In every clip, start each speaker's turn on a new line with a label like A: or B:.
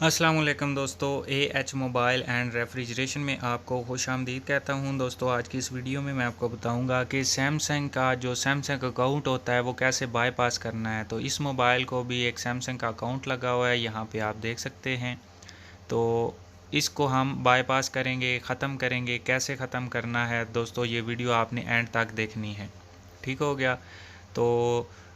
A: अस्सलाम वालेकुम दोस्तों, एएच मोबाइल एंड रेफ्रिजरेशन में आपको खुशामदीद कहता हूं। दोस्तों, आज की इस वीडियो में मैं आपको बताऊंगा कि सैमसंग का जो सैमसंग अकाउंट होता है वो कैसे बाईपास करना है। तो इस मोबाइल को भी एक सैमसंग का अकाउंट लगा हुआ है, यहाँ पे आप देख सकते हैं। तो इसको हम बाईपास करेंगे, ख़त्म करेंगे। कैसे ख़त्म करना है दोस्तों, ये वीडियो आपने एंड तक देखनी है। ठीक हो गया। तो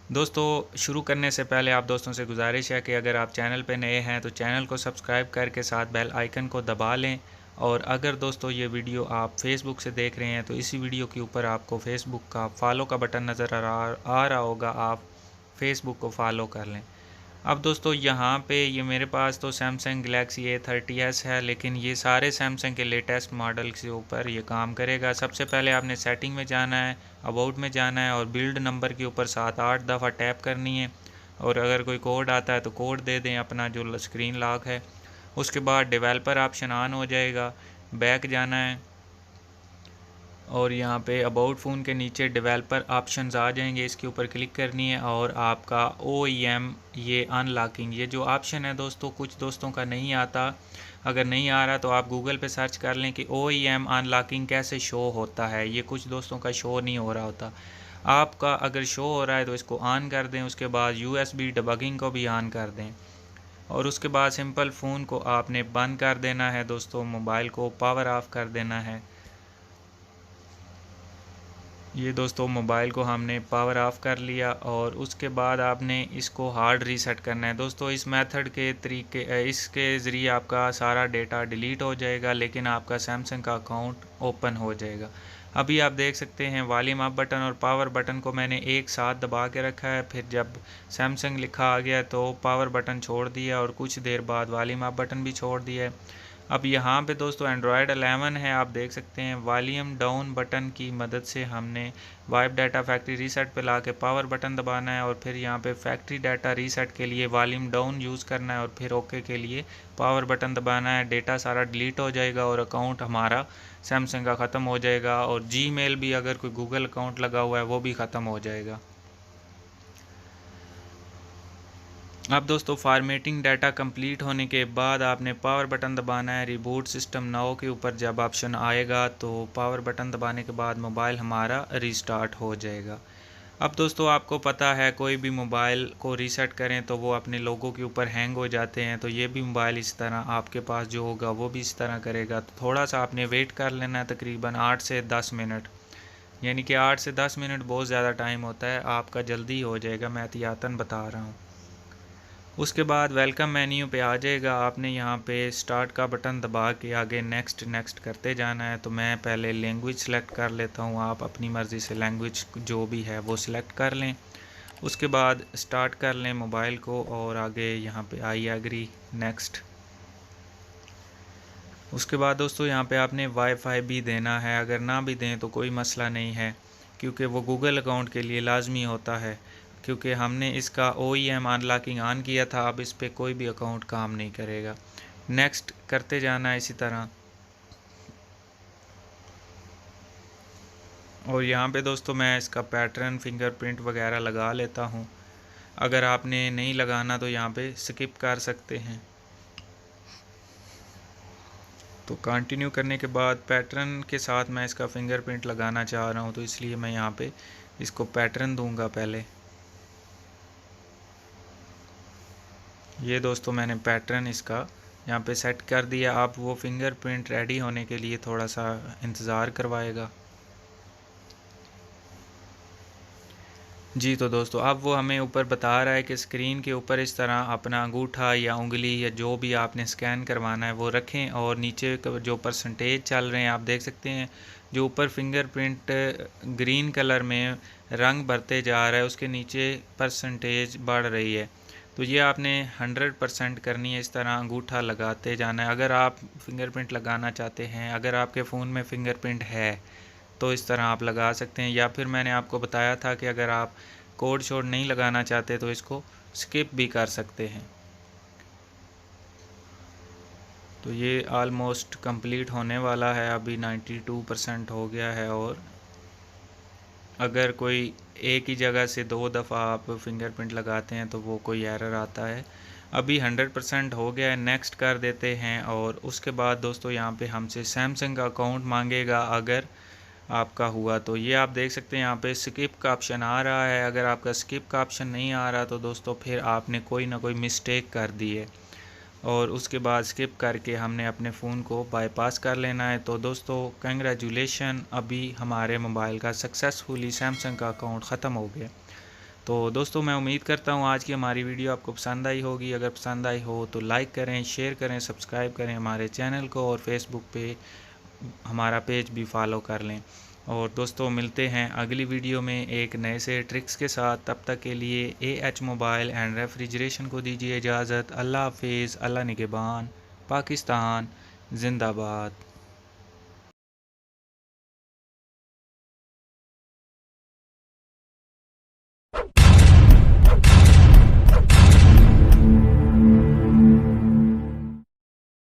A: दोस्तों, शुरू करने से पहले आप दोस्तों से गुजारिश है कि अगर आप चैनल पर नए हैं तो चैनल को सब्सक्राइब करके साथ बेल आइकन को दबा लें। और अगर दोस्तों ये वीडियो आप फेसबुक से देख रहे हैं तो इसी वीडियो के ऊपर आपको फेसबुक का फॉलो का बटन नज़र आ रहा होगा, आप फेसबुक को फॉलो कर लें। अब दोस्तों, यहाँ पे ये मेरे पास तो सैमसंग गलेक्सी A30s है, लेकिन ये सारे सैमसंग के लेटेस्ट मॉडल के ऊपर ये काम करेगा। सबसे पहले आपने सेटिंग में जाना है, अबाउट में जाना है और बिल्ड नंबर के ऊपर 7-8 दफ़ा टैप करनी है। और अगर कोई कोड आता है तो कोड दे दें अपना जो स्क्रीन लॉक है। उसके बाद डेवलपर ऑप्शन ऑन हो जाएगा, बैक जाना है और यहाँ पे अबाउट फ़ोन के नीचे डेवलपर ऑप्शंस आ जाएंगे, इसके ऊपर क्लिक करनी है। और आपका OEM ये अनलॉकिंग ये जो ऑप्शन है दोस्तों, कुछ दोस्तों का नहीं आता। अगर नहीं आ रहा तो आप गूगल पे सर्च कर लें कि OEM अनलॉकिंग कैसे शो होता है। ये कुछ दोस्तों का शो नहीं हो रहा होता। आपका अगर शो हो रहा है तो इसको ऑन कर दें। उसके बाद USB डिबगिंग को भी ऑन कर दें और उसके बाद सिंपल फ़ोन को आपने बंद कर देना है दोस्तों, मोबाइल को पावर ऑफ कर देना है। ये दोस्तों, मोबाइल को हमने पावर ऑफ़ कर लिया और उसके बाद आपने इसको हार्ड रीसेट करना है। दोस्तों, इस मेथड के तरीके इसके ज़रिए आपका सारा डेटा डिलीट हो जाएगा, लेकिन आपका सैमसंग का अकाउंट ओपन हो जाएगा। अभी आप देख सकते हैं वॉल्यूम अप बटन और पावर बटन को मैंने एक साथ दबा के रखा है। फिर जब सैमसंग लिखा आ गया तो पावर बटन छोड़ दिया और कुछ देर बाद वॉल्यूम अप बटन भी छोड़ दिया है। अब यहाँ पे दोस्तों एंड्रॉयड 11 है, आप देख सकते हैं वॉल्यूम डाउन बटन की मदद से हमने वाइप डाटा फैक्ट्री रीसेट पे ला के पावर बटन दबाना है और फिर यहाँ पे फैक्ट्री डाटा रीसेट के लिए वॉल्यूम डाउन यूज़ करना है और फिर ओके के लिए पावर बटन दबाना है। डेटा सारा डिलीट हो जाएगा और अकाउंट हमारा सैमसंग का ख़त्म हो जाएगा। और जीमेल भी, अगर कोई गूगल अकाउंट लगा हुआ है, वो भी ख़त्म हो जाएगा। अब दोस्तों, फॉर्मेटिंग डाटा कंप्लीट होने के बाद आपने पावर बटन दबाना है। रिबूट सिस्टम नाउ के ऊपर जब ऑप्शन आएगा तो पावर बटन दबाने के बाद मोबाइल हमारा रीस्टार्ट हो जाएगा। अब दोस्तों, आपको पता है कोई भी मोबाइल को रीसेट करें तो वो अपने लोगों के ऊपर हैंग हो जाते हैं। तो ये भी मोबाइल इस तरह आपके पास जो होगा वो भी इस तरह करेगा। तो थोड़ा सा आपने वेट कर लेना है, तकरीबन 8 से 10 मिनट। यानी कि 8 से 10 मिनट बहुत ज़्यादा टाइम होता है, आपका जल्दी हो जाएगा, मैं एहतियातन बता रहा हूँ। उसके बाद वेलकम मेन्यू पे आ जाएगा। आपने यहाँ पे स्टार्ट का बटन दबा के आगे नेक्स्ट नेक्स्ट करते जाना है। तो मैं पहले लैंग्वेज सेलेक्ट कर लेता हूँ, आप अपनी मर्ज़ी से लैंग्वेज जो भी है वो सिलेक्ट कर लें। उसके बाद स्टार्ट कर लें मोबाइल को और आगे यहाँ पे आई एग्री नेक्स्ट। उसके बाद दोस्तों, यहाँ पे आपने वाईफाई भी देना है, अगर ना भी दें तो कोई मसला नहीं है, क्योंकि वो गूगल अकाउंट के लिए लाजमी होता है। क्योंकि हमने इसका OEM अनलॉकिंग ऑन किया था, अब इस पर कोई भी अकाउंट काम नहीं करेगा। नेक्स्ट करते जाना है इसी तरह। और यहाँ पे दोस्तों मैं इसका पैटर्न फिंगरप्रिंट वगैरह लगा लेता हूँ। अगर आपने नहीं लगाना तो यहाँ पे स्किप कर सकते हैं। तो कंटिन्यू करने के बाद पैटर्न के साथ मैं इसका फिंगरप्रिंट लगाना चाह रहा हूँ, तो इसलिए मैं यहाँ पे इसको पैटर्न दूंगा पहले। ये दोस्तों, मैंने पैटर्न इसका यहाँ पे सेट कर दिया। आप वो फिंगरप्रिंट रेडी होने के लिए थोड़ा सा इंतज़ार करवाएगा। जी, तो दोस्तों अब वो हमें ऊपर बता रहा है कि स्क्रीन के ऊपर इस तरह अपना अंगूठा या उंगली या जो भी आपने स्कैन करवाना है वो रखें और नीचे जो परसेंटेज चल रहे हैं आप देख सकते हैं, जो ऊपर फिंगरप्रिंट ग्रीन कलर में रंग भरते जा रहा है उसके नीचे परसेंटेज बढ़ रही है। तो ये आपने 100% करनी है, इस तरह अंगूठा लगाते जाना है। अगर आप फिंगरप्रिंट लगाना चाहते हैं, अगर आपके फ़ोन में फ़िंगरप्रिंट है तो इस तरह आप लगा सकते हैं, या फिर मैंने आपको बताया था कि अगर आप कोड शोड नहीं लगाना चाहते तो इसको स्किप भी कर सकते हैं। तो ये आलमोस्ट कंप्लीट होने वाला है, अभी 92% हो गया है। और अगर कोई एक ही जगह से 2 दफ़ा आप फिंगरप्रिंट लगाते हैं तो वो कोई एरर आता है। अभी 100% हो गया है, नेक्स्ट कर देते हैं। और उसके बाद दोस्तों यहाँ पे हमसे सैमसंग का अकाउंट मांगेगा अगर आपका हुआ तो। ये आप देख सकते हैं यहाँ पे स्किप का ऑप्शन आ रहा है। अगर आपका स्किप का ऑप्शन नहीं आ रहा तो दोस्तों फिर आपने कोई ना कोई मिस्टेक कर दी है, और उसके बाद स्किप करके हमने अपने फ़ोन को बाईपास कर लेना है। तो दोस्तों कंग्रेचुलेशन, अभी हमारे मोबाइल का सक्सेसफुली सैमसंग का अकाउंट ख़त्म हो गया। तो दोस्तों मैं उम्मीद करता हूँ आज की हमारी वीडियो आपको पसंद आई होगी। अगर पसंद आई हो तो लाइक करें, शेयर करें, सब्सक्राइब करें हमारे चैनल को, और फेसबुक पे हमारा पेज भी फॉलो कर लें। और दोस्तों मिलते हैं अगली वीडियो में एक नए से ट्रिक्स के साथ। तब तक के लिए AH मोबाइल एंड रेफ्रिजरेशन को दीजिए इजाज़त। अल्लाह हाफिज़, अल्लाह निगहबान, पाकिस्तान जिंदाबाद।